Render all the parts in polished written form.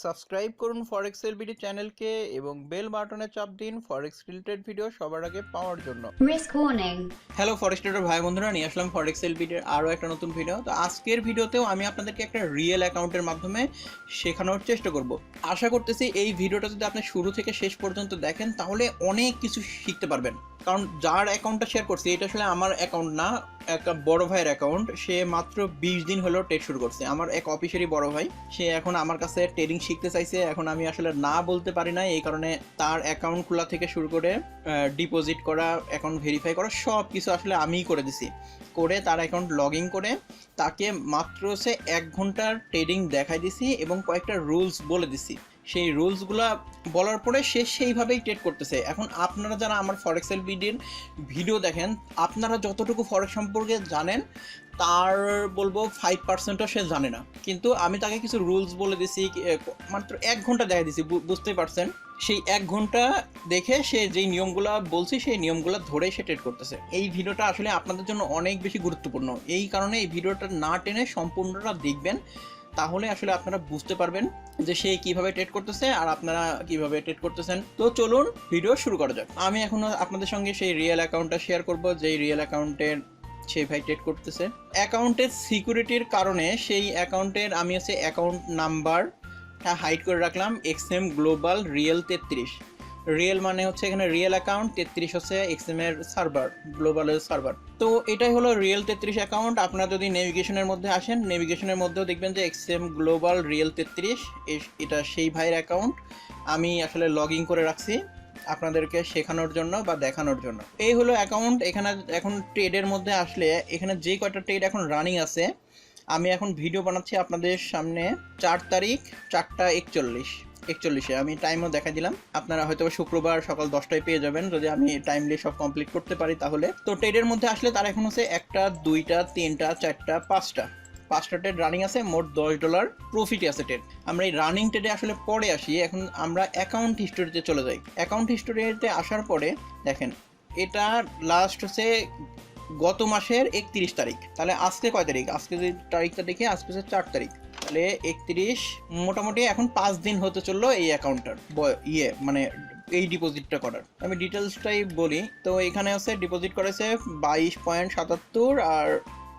Subscribe করুন ফরেক্স LBD চ্যানেলকে এবং বেল বাটনে চাপ দিন ফরেক্স রিলেটেড ভিডিও সবার আগে পাওয়ার জন্য। Risk warning. হ্যালো ফরেক্স ট্রেডার ভাই বন্ধুরা, নিয়ে আসলাম ফরেক্স এলবিডির আরও একটা নতুন ভিডিও। তো আজকের ভিডিওতেও আমি আপনাদেরকে একটা রিয়েল অ্যাকাউন্টের মাধ্যমে শেখানোর চেষ্টা করব। আশা করতেছি এই ভিডিওটা যদি আপনি শুরু থেকে শেষ পর্যন্ত দেখেন তাহলে অনেক কিছু শিখতে পারবেন। কারণ যার অ্যাকাউন্টটা শেয়ার করছি এটা আসলে আমার অ্যাকাউন্ট না, একটা বড় ভাইয়ের অ্যাকাউন্ট। সে মাত্র 20 দিন হলো ট্রেড শুরু করছে, আমার এক অফিসেরই বড় ভাই। সে এখন আমার কাছে ট্রেডিং শিখতে চাইছে, এখন আমি আসলে না বলতে পারি না, এই কারণে তার অ্যাকাউন্ট খোলা থেকে শুরু করে ডিপোজিট করা, অ্যাকাউন্ট ভেরিফাই করা সব কিছু আসলে আমিই করে দিছি। করে তার অ্যাকাউন্ট লগ ইন করে তাকে মাত্র সে 1 ঘন্টার ট্রেডিং দেখাই দিছি এবং কয়েকটা রুলস বলে দিছি। সেই রুলসগুলো বলার পরে সে সেইভাবেই ট্রেড করতেছে। এখন আপনারা যারা আমার ফরেক্স এলবিডির ভিডিও দেখেন, আপনারা যতটুকু ফরেক্স সম্পর্কে জানেন তার বলবো 5%ও সে জানে না। কিন্তু আমি তাকে কিছু রুলস বলে দিছি, মাত্র 1 ঘন্টা দেখাই দিছি, বুঝতেই পারছেন। সেই 1 ঘন্টা দেখে সে যেই নিয়মগুলো বলছি সেই নিয়মগুলো ধরে সে ট্রেড করতেছে। এই ভিডিওটা আসলে আপনাদের জন্য অনেক বেশি গুরুত্বপূর্ণ, এই কারণে এই ভিডিওটা না টেনে সম্পূর্ণটা দেখবেন, তাহলে আসলে আপনারা বুঝতে পারবেন যে সে কিভাবে ট্রেড করতেছে আর আপনারা কিভাবে ট্রেড করতেছেন। তো চলুন ভিডিও শুরু করা যাক। আমি এখন আপনাদের সঙ্গে সেই রিয়েল অ্যাকাউন্টটা শেয়ার করব, যেই রিয়েল অ্যাকাউন্টের সেই ভাই ট্রেড করতেছে। অ্যাকাউন্টের সিকিউরিটির কারণে সেই অ্যাকাউন্টের আমি হচ্ছে অ্যাকাউন্ট নাম্বারটা হাইড করে রাখলাম এক্সএম গ্লোবাল রিয়েল 33। রিয়েল মানে হচ্ছে এখানে রিয়েল অ্যাকাউন্ট, 33 হচ্ছে এক্সএম এর সার্ভার, গ্লোবালের সার্ভার। তো এটাই হলো রিয়েল 33 অ্যাকাউন্ট। আপনারা যদি নেভিগেশনের মধ্যে আসেন, নেভিগেশনের মধ্যেও দেখবেন যে এক্সএম গ্লোবাল রিয়েল 33, এটা সেই ভাইয়ের অ্যাকাউন্ট। আমি আসলে লগ ইন করে রাখছি আপনাদেরকে শেখানোর জন্য বা দেখানোর জন্য। এই হলো অ্যাকাউন্ট। এখানে এখন ট্রেডের মধ্যে আসলে এখানে যে কয়টা ট্রেড এখন রানিং আছে, আমি এখন ভিডিও বানাচ্ছি আপনাদের সামনে 4 তারিখ 4:41 আমি টাইমও দেখা দিলাম। আপনারা হয়তো শুক্রবার সকাল 10টায় পেয়ে যাবেন যদি আমি টাইমলি সব কমপ্লিট করতে পারি তাহলে। তো ট্রেডের মধ্যে আসলে তার এখন হচ্ছে 1টা 2টা 3টা 4টা 5টা ট্রেড রানিং আছে, মোট $10 প্রফিটে আছে ট্রেড। আমরা এই রানিং ট্রেডে আসলে পরে আসি। এখন আমরা অ্যাকাউন্ট হিস্টোরিতে চলে যাই। অ্যাকাউন্ট হিস্টোরিতে আসার পরে দেখেন এটা লাস্ট হচ্ছে গত মাসের 31 তারিখ। তাহলে আজকে কয় তারিখ? আজকে যদি তারিখটা দেখি, আজকে হচ্ছে 4 তারিখ, তাহলে 31, মোটামুটি এখন 5 দিন হতে চললো এই অ্যাকাউন্টটার মানে এই ডিপোজিটটা করার। আমি ডিটেলসটাই বলি। তো এখানে হচ্ছে ডিপোজিট করেছে 22.77 আর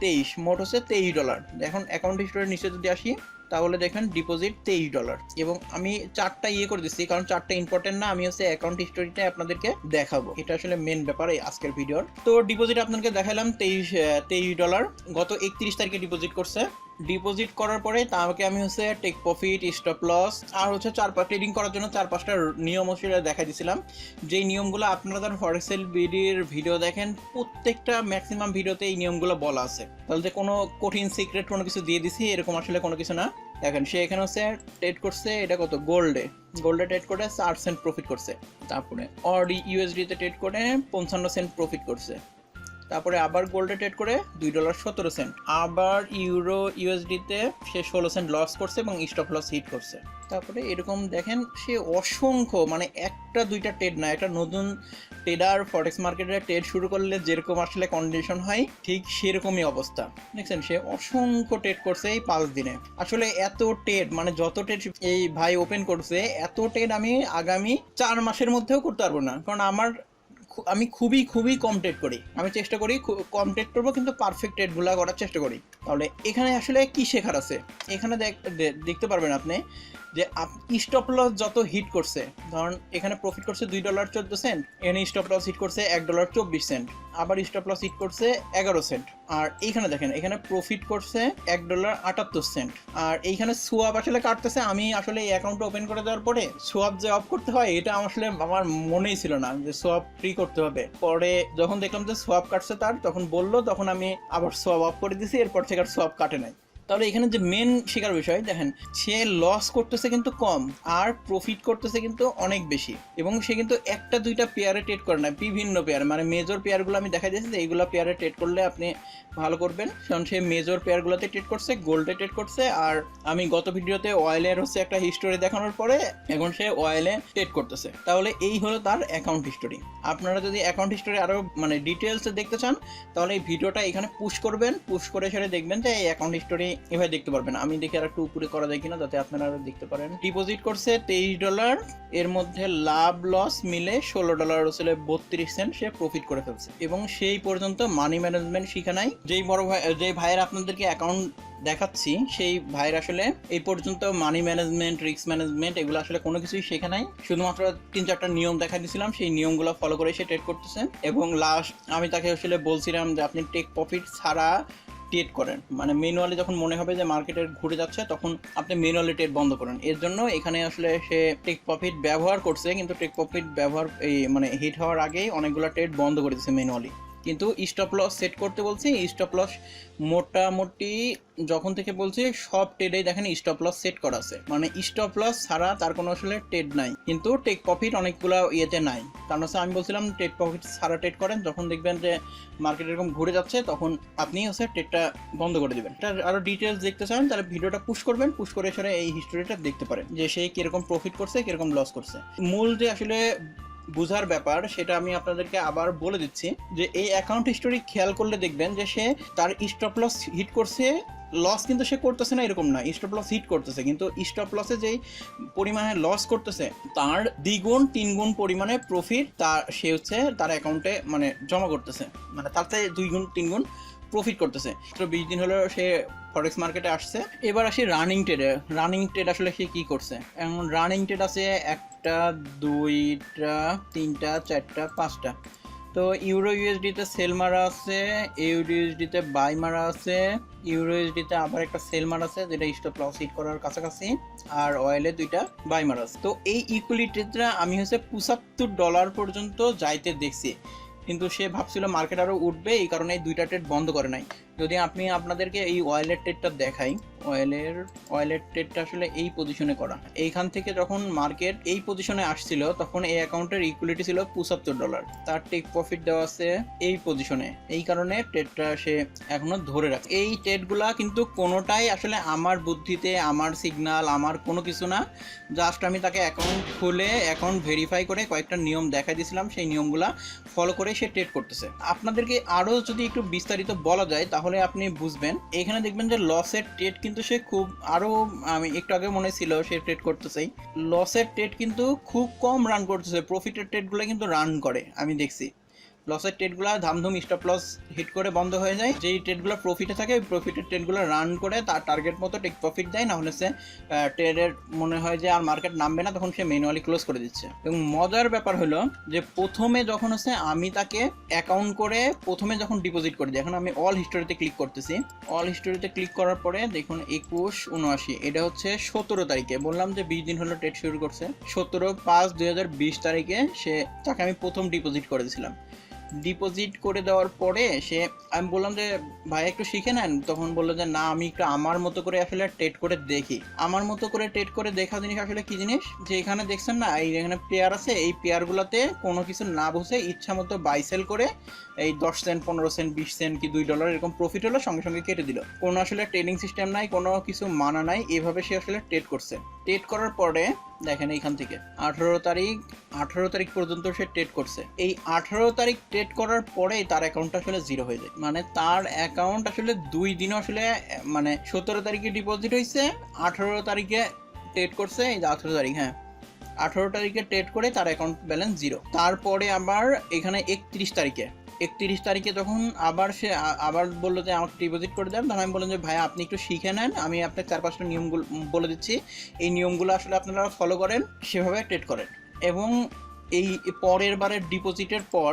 23, মোট হচ্ছে $23। এখন অ্যাকাউন্ট হিস্টোরির নিচে যদি আসি তাহলে দেখেন ডিপোজিট $23 এবং আমি 4টা করে দিচ্ছি, কারণ 4টা ইম্পর্টেন্ট না, আমি হচ্ছে অ্যাকাউন্ট হিস্টোরিটা আপনাদেরকে দেখাবো, এটা আসলে মেন ব্যাপার এই আজকের ভিডিওর। তো ডিপোজিট আপনাদেরকে দেখালাম $23 গত 31 তারিখে ডিপোজিট করছে। ডিপোজিট করার পরে তাকে আমি হচ্ছে টেক প্রফিট, স্টপ লস আর হচ্ছে ট্রেডিং করার জন্য 4-5টা নিয়ম হচ্ছে দেখা দিয়েছিলাম। যেই নিয়মগুলো আপনারা যারা ফরেক্স এলবিডির ভিডিও দেখেন প্রত্যেকটা ম্যাক্সিমাম ভিডিওতে এই নিয়মগুলো বলা আছে। তাহলে যে কোনো কঠিন সিক্রেট কোনো কিছু দিয়ে দিছি এরকম আসলে কোনো কিছু না। দেখেন সে এখানে হচ্ছে ট্রেড করছে, এটা কত গোল্ডে ট্রেড করে 4 সেন্ট প্রফিট করছে। তারপরে অডি ইউএসডিতে ট্রেড করে 55 সেন্ট প্রফিট করছে। তারপরে আবার গোল্ডে ট্রেড করে $2.17, আবার ইউরো ইউএসডিতে সে 16 সেন্ট লস করছে এবং স্টপ লস হিট করছে। তারপরে এরকম দেখেন সে অসংখ্য, মানে 1টা 2টা ট্রেড না, একটা নতুন ট্রেডার ফরেক্স মার্কেটে ট্রেড শুরু করলে যেরকম আসলে কন্ডিশন হয় ঠিক সেরকমই অবস্থা। দেখছেন সে অসংখ্য ট্রেড করছে এই 5 দিনে। আসলে এত ট্রেড, মানে যত ট্রেড এই ভাই ওপেন করছে এত ট্রেড আমি আগামী 4 মাসের মধ্যেও করতে পারবো না, কারণ আমি খুবই কম ট্রেড করি। আমি চেষ্টা করি কম ট্রেড করবো, কিন্তু পারফেক্ট ট্রেডগুলো করার চেষ্টা করি। তাহলে এখানে আসলে কি শেখার আছে, এখানে দেখতে পারবেন আপনি যে স্টপ লস যত হিট করছে, ধরুন এখানে প্রফিট করছে $2.14, এখানে স্টপ লস হিট করছে $1.24, আবার স্টপ লস হিট করছে 11 সেন্ট। আর এইখানে দেখেন এখানে প্রফিট করছে $1.78, আর এইখানে সোয়াপ আসলে কাটতেছে। আমি আসলে এই অ্যাকাউন্ট ওপেন করে দেওয়ার পরে সোয়াপ যে অফ করতে হয় এটা আসলে আমার মনেই ছিল না যে সোয়াপ ফ্রি করতে হবে। পরে যখন দেখলাম যে সোয়াপ কাটছে তার, তখন বললো, তখন আমি আবার সোয়াপ অফ করে দিছি, এরপর থেকে আর সোয়াপ কাটে নাই। তাহলে এখানে যে মেন শেখার বিষয় দেখেন, সে লস করতেছে কিন্তু কম আর প্রফিট করতেছে কিন্তু অনেক বেশি, এবং সে কিন্তু 1টা 2টা পেয়ারে ট্রেড করে না, বিভিন্ন পেয়ার, মানে মেজর পেয়ারগুলো আমি দেখা দিয়েছি যে এইগুলো পেয়ারে ট্রেড করলে আপনি ভালো করবেন। কারণ সে মেজর পেয়ারগুলোতে ট্রেড করছে, গোল্ডে ট্রেড করছে, আর আমি গত ভিডিওতে অয়েলের হচ্ছে একটা হিস্টোরি দেখানোর পরে এখন সে অয়েলে ট্রেড করতেছে। তাহলে এই হলো তার অ্যাকাউন্ট হিস্টোরি। আপনারা যদি অ্যাকাউন্ট হিস্টোরি আরও মানে ডিটেলসে দেখতে চান তাহলে এই ভিডিওটা এখানে পুশ করবেন, পুশ করে সেটা দেখবেন যে এই অ্যাকাউন্ট হিস্টোরি এভাবে দেখতে পারবেন। আমি দেখি আর একটু উপরে করা যায় কিনা যাতে আপনারা দেখতে পারেন। ডিপোজিট করছে $23, এর মধ্যে লাভ লস মিলে $16 আসলে 32 সেন্ট সে প্রফিট করে ফেলছে। এবং সেই পর্যন্ত মানি ম্যানেজমেন্ট শিখে নাই। যেই ভাইয়ের আপনাদেরকে অ্যাকাউন্ট দেখাচ্ছি সেই ভাইয়ের আসলে এই পর্যন্ত মানি ম্যানেজমেন্ট, রিস্ক ম্যানেজমেন্ট এগুলো আসলে কোনো কিছুই শেখে নাই। শুধুমাত্র 3-4টা নিয়ম দেখা দিয়েছিলাম, সেই নিয়মগুলো ফলো করে সে ট্রেড করতেছে। এবং লাস্ট আমি তাকে আসলে বলছিলাম যে আপনি টেক প্রফিট ছাড়া ট্রেড করেন, মানে ম্যানুয়ালি যখন মনে হবে যে মার্কেটের ঘুরে যাচ্ছে তখন আপনি ম্যানুয়ালি ট্রেড বন্ধ করেন। এর জন্য এখানে আসলে সে টেক প্রফিট ব্যবহার করছে, কিন্তু টেক প্রফিট ব্যবহার মানে হিট হওয়ার আগেই অনেকগুলো ট্রেড বন্ধ করে দিচ্ছে ম্যানুয়ালি। কিন্তু স্টপ লস সেট করতে বলছি, স্টপ লস মোটামুটি যখন থেকে বলছি সব ট্রেডেই দেখেন স্টপ লস সেট করা আছে, মানে স্টপ লস ছাড়া তার কোনো আসলে ট্রেড নাই। কিন্তু টেক প্রফিট অনেকগুলো ইয়েতে নাই, কারণ হচ্ছে আমি বলছিলাম টেক প্রফিট ছাড়া ট্রেড করেন, যখন দেখবেন যে মার্কেট এরকম ঘুরে যাচ্ছে তখন আপনি হচ্ছে ট্রেডটা বন্ধ করে দেবেন। এটার আরও ডিটেলস দেখতে চান তাহলে ভিডিওটা পুশ করবেন, পুশ করে সরে এই হিস্টোরিটা দেখতে পারেন যে সে কিরকম প্রফিট করছে, কিরকম লস করছে। মূল যে আসলে বুঝার ব্যাপার সেটা আমি আপনাদেরকে আবার বলে দিচ্ছি যে এই অ্যাকাউন্ট হিস্টোরি খেয়াল করলে দেখবেন যে সে তার স্টপ লস হিট করছে, লস কিন্তু সে করতেছে না এরকম না, স্টপ লস হিট করতেছে, কিন্তু স্টপ লসে যেই পরিমাণে লস করতেছে তার 2 গুণ পরিমাণে প্রফিট সে হচ্ছে তার অ্যাকাউন্টে মানে জমা করতেছে, মানে তার থেকে 2 গুণ 3 গুণ প্রফিট করতেছে। তো 20 দিন হলো সে ফরেক্স মার্কেটে আসছে। এবার আসি রানিং ট্রেডে। রানিং ট্রেড আসলে সে কি করছে? এখন রানিং ট্রেড আছে 1টা 2টা 3টা 4টা 5টা। তো ইউরো ইউএসডিতে সেল মারা আছে, ইউএসডিতে বাই মারা আছে, ইউরো ইউএসডিতে আবার একটা সেল মারা আছে যেটা স্টপ লস হিট করার কাছাকাছি, আর অয়েলে 2টা বাই মারা আছে। তো এই ইকুইটি ট্রেডটা আমি হচ্ছে $75 পর্যন্ত যাইতে দেখছি, কিন্তু সে ভাবছিল মার্কেট আরও উঠবে, এই কারণে এই 2টা ট্রেড বন্ধ করে নাই। যদি আপনি আপনাদেরকে এই অয়েলের ট্রেডটা দেখাই, অয়েলের ট্রেডটা আসলে এই পজিশনে করা। এইখান থেকে যখন মার্কেট এই পজিশনে আসছিল তখন এই অ্যাকাউন্টের ইকুইলিটি ছিল $75, তার টেক প্রফিট দেওয়া আছে এই পজিশনে, এই কারণে ট্রেডটা সে এখনো ধরে রাখে। এই ট্রেডগুলা কিন্তু কোনোটাই আসলে আমার বুদ্ধিতে, আমার সিগনাল, আমার কোনো কিছু না, জাস্ট আমি তাকে অ্যাকাউন্ট খুলে অ্যাকাউন্ট ভেরিফাই করে কয়েকটা নিয়ম দেখাই দিয়েছিলাম, সেই নিয়মগুলা ফলো করে সে ট্রেড করতেছে। আপনাদেরকে আরও যদি একটু বিস্তারিত বলা যায় তাহলে আপনি বুঝবেন। এখানে দেখবেন যে লসের ট্রেড কিন্তু সে খুব আরও, আমি একটু আগে মনে ছিল সে ট্রেড করতেছে, লসের ট্রেড কিন্তু খুব কম রান করতেছে, প্রফিটের ট্রেডগুলো কিন্তু রান করে আমি দেখছি। লসের ট্রেডগুলো ধামধুম স্টপ লস হিট করে বন্ধ হয়ে যায়, যেই ট্রেডগুলো প্রফিটে থাকে ওই প্রফিটের ট্রেডগুলো রান করে তার টার্গেট মতো টেক প্রফিট দেয়, না হলে সে ট্রেডের মনে হয় যে আর মার্কেট নামবে না তখন সে ম্যানুয়ালি ক্লোজ করে দিচ্ছে। এবং মজার ব্যাপার হলো যে প্রথমে যখন হচ্ছে আমি তাকে অ্যাকাউন্ট করে প্রথমে যখন ডিপোজিট করে দিই, এখন আমি অল হিস্টোরিতে ক্লিক করতেছি, অল হিস্টোরিতে ক্লিক করার পরে দেখুন 21-79, এটা হচ্ছে 17 তারিখে, বললাম যে 20 দিন হলো ট্রেড শুরু করছে, 17/5/2020 তারিখে সে তাকে আমি প্রথম ডিপোজিট করে দিয়েছিলাম। ডিপোজিট করে দেওয়ার পরে আমি বললাম যে ভাই একটু শিখে নেন, তখন বললো যে না আমি একটু আমার মতো করে আসলে ট্রেড করে দেখি। আমার মতো করে ট্রেড করে দেখা জিনিস আসলে কি জিনিস, যে এখানে দেখছেন না এই এখানে পেয়ার আছে, এই পেয়ারগুলোতে কোনো কিছু না বুঝে ইচ্ছা মতো বাই সেল করে এই 10 সেন্ট 15 সেন্ট 20 সেন্ট কি $2 এরকম প্রফিট হলো সঙ্গে সঙ্গে কেটে দিল। কোনো আসলে ট্রেডিং সিস্টেম নাই, কোনো কিছু মানা নাই, এভাবে সে আসলে ট্রেড করছে। ট্রেড করার পরে দেখেন এইখান থেকে 18 তারিখ পর্যন্ত সে ট্রেড করছে। এই 18 তারিখ ট্রেড করার পরেই তার অ্যাকাউন্টটা আসলে জিরো হয়ে যায়, মানে তার অ্যাকাউন্ট আসলে 2 দিনও আসলে, মানে 17 তারিখে ডিপোজিট হয়েছে, 18 তারিখে ট্রেড করছে, এই যে 18 তারিখ, হ্যাঁ 18 তারিখে ট্রেড করে তার অ্যাকাউন্ট ব্যালেন্স জিরো। তারপরে আবার এখানে 31 তারিখে যখন আবার সে আবার বললো যে আমাকে ডিপোজিট করে দেন, তখন আমি বললাম যে ভাই আপনি একটু শিখে নেন, আমি আপনাকে 4-5টা নিয়মগুলো বলে দিচ্ছি, এই নিয়মগুলো আসলে আপনারা ফলো করেন, সেভাবে ট্রেড করেন। এবং এই পরের বারের ডিপোজিটের পর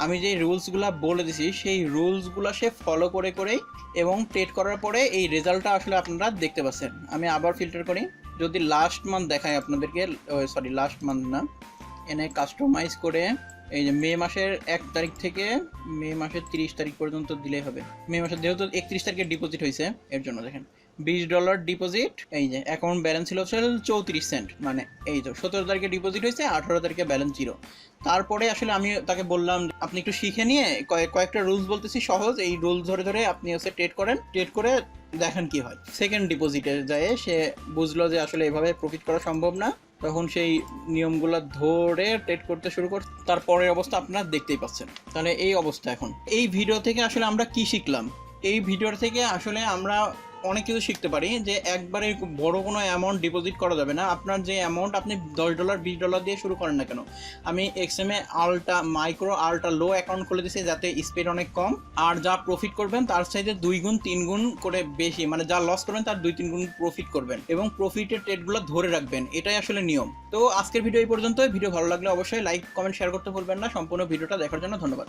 আমি যে রুলসগুলো বলে দিছি সেই রুলসগুলো সে ফলো করেই এবং ট্রেড করার পরে এই রেজাল্টটা আসলে আপনারা দেখতে পাচ্ছেন। আমি আবার ফিল্টার করি, যদি লাস্ট মান্থ দেখাই আপনাদেরকে, লাস্ট মান্থ না, এনে কাস্টমাইজ করে এই যে মে মাসের 1 তারিখ থেকে মে মাসের 30 তারিখ পর্যন্ত দিলেই হবে। মে মাসের যেহেতু 31 তারিখে ডিপোজিট হয়েছে এর জন্য দেখেন $20 ডিপোজিট, এই যে অ্যাকাউন্ট ব্যালেন্স ছিল 34 সেন্ট, মানে এই তো 17 তারিখে ডিপোজিট হয়েছে, 18 তারিখে ব্যালেন্স জিরো। তারপরে আসলে আমি তাকে বললাম আপনি একটু শিখে নিয়ে কয়েকটা রুলস বলতেছি সহজ, এই রুলস ধরে আপনি হচ্ছে ট্রেড করে দেখেন কি হয়। সেকেন্ড ডিপোজিটে যায় সে বুঝলো যে আসলে এভাবে প্রফিট করা সম্ভব না, তখন সেই নিয়মগুলো ধরে ট্রেড করতে শুরু করছে। তারপরের অবস্থা আপনারা দেখতেই পাচ্ছেন। তাহলে এই অবস্থা এখন এই ভিডিও থেকে আসলে আমরা কি শিখলাম? এই ভিডিও থেকে আসলে আমরা অনেক কিছু শিখতে পারি যে একবারে বড় কোনো অ্যামাউন্ট ডিপোজিট করা যাবে না। আপনার যে অ্যামাউন্ট আপনি $10 $20 দিয়ে শুরু করেন না কেন, আমি এক্সএমএ আলট্রা মাইক্রো আলট্রা লো অ্যাকাউন্ট খুলে দিয়েছি যাতে স্পিড অনেক কম, আর যা প্রফিট করবেন তার চাইতে 2 গুণ 3 গুণ করে বেশি, মানে যা লস করবেন তার 2-3 গুণ প্রফিট করবেন এবং প্রফিটের ট্রেডগুলো ধরে রাখবেন, এটাই আসলে নিয়ম। তো আজকের ভিডিও এই পর্যন্ত। ভিডিও ভালো লাগলে অবশ্যই লাইক কমেন্ট শেয়ার করতে ভুলবেন না। সম্পূর্ণ ভিডিওটা দেখার জন্য ধন্যবাদ।